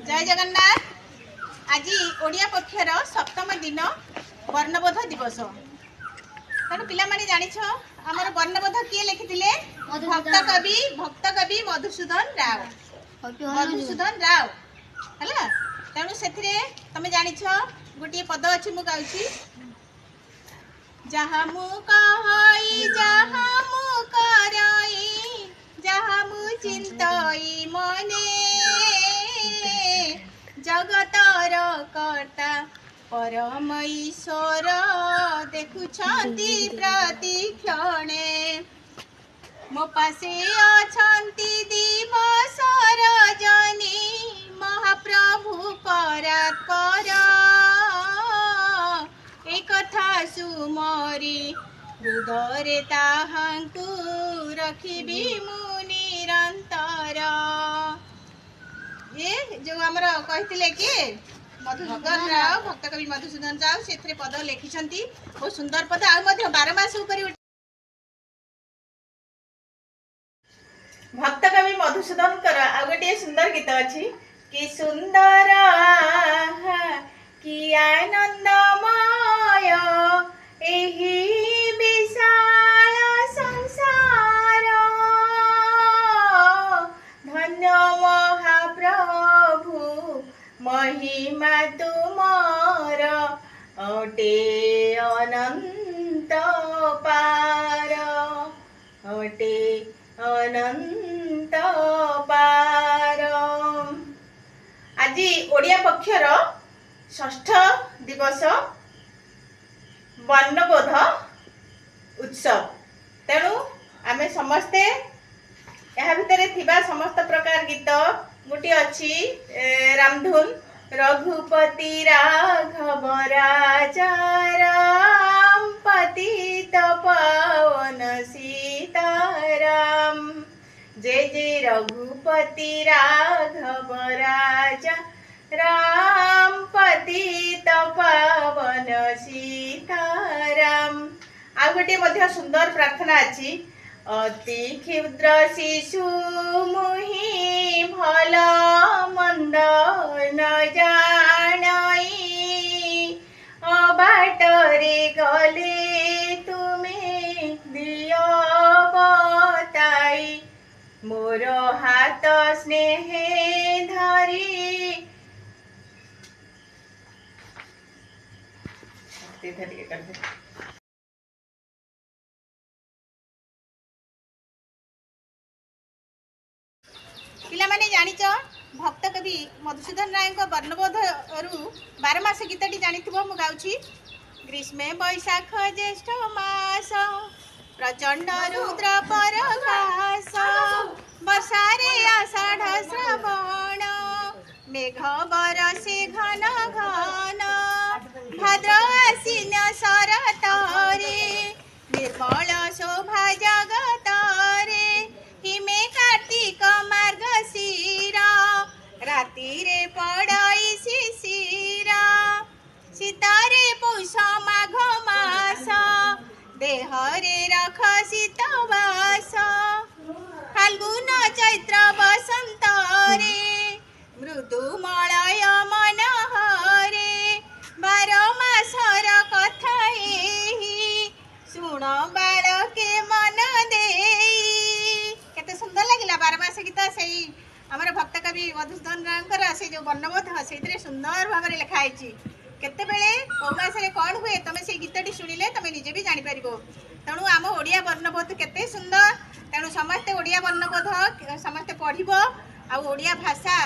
जय जगन्नाथ। आज ओडिया पक्षर सप्तम दिन वर्णबोध दिवस। तेणु पिलामाने जानिछ आमर वर्णबोध किए लिखिथिले? भक्त कवि मधुसूदन राव हला। तेणु सेथिरे तमे जानिछ गोटे पद अछि मु गाउछि। जहाँ मु कहई जहाँ मु करई जहाँ मु चिंतई मने जगतर कर्ता परम ईश्वर देखुछंती प्रति क्षणे मो पासे अछंती दिवस रजनी महाप्रभु परात्पर एक कथा सुमरी हृदय ताहांकु रखिबी मु निरंतर। ये जो हमर कहिथिले कि मधुसूदन राव भक्त कवि मधुसूदन राव से पद लिखिछंती। बहुत सुंदर पद आ मध्य 12 मास ऊपर भक्त कवि मधुसूदन कर आ गोटे सुंदर गीत अछि कि सुंदर कि आनंदमय एही विशाल संसार धन्य महाप्रभु महिमा तुमर अटे अनंत पार अटे अनंत पार। आज ओडिया पक्षर षष्ठ दिवस वर्णबोध उत्सव। तेणु आमे समस्ते यहाँ भितर थिबा समस्त प्रकार गीत गोटे अच्छी रामधुन रघुपति राघव राजा राम पतित पावन सीताराम जय जय रघुपति राघव राजा राम पतित पावन सीताराम। आ गोटे मध्य सुंदर प्रार्थना अछि अति क्षुद्र शिशु मुहि भल मंद न जानई अबाटरे गले तुमे दियो बताई मोर हाथ स्नेह धरी पिला माने जानिच भक्त कवि मधुसूदन राय वर्णबोध रु 12 मास गीतटी जानिथिबो मु गाउछि। ग्रीष्मे बैशाख ज्येष्ठ मास प्रचंड रुद्र परघास वर्षारे आषाढ़ श्रावण मेघ बरसे घन घन भाद्र आश्विन शरत रे निर्मल शोभा जगत रे हिमे कार्तिक मार्गशीर राति रे पड़ई शिशिर शीतरे पौष माघ मास देहरे रख शीतवास फाल्गुन चैत्र बसंत रे मृदु मलय मन हरे 12 मासर कथा एही सुण बालके मन देई। केते सुंदर लागिला 12 मास गीत सेही हमर भक्त कवि मधुसूदन रावकर से जो वर्णबोध सेइतरे सुंदर भाबरे लिखा आइछि। केते बेले कोमासरे कोन हुए तमे से गीतटी सुनिले तमे निजे भी जानि परिबो। तेणु आम ओडिया वर्णबोध केते सुंदर। तेणु समस्ते ओडिया वर्णबोध समस्ते पढ़िबो आ ओडिया भाषा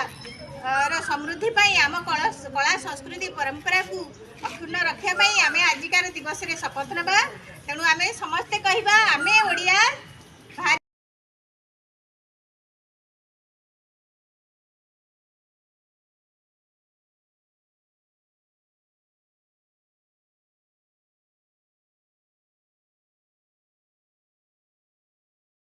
रो समृद्धि पाई आम कला संस्कृति परंपरा को अक्षुण्ण रखिया पाई आमे आजिकार दिवस रे शपथ नबा। तेणु आमे समस्ते कहिबा आमे ओडिया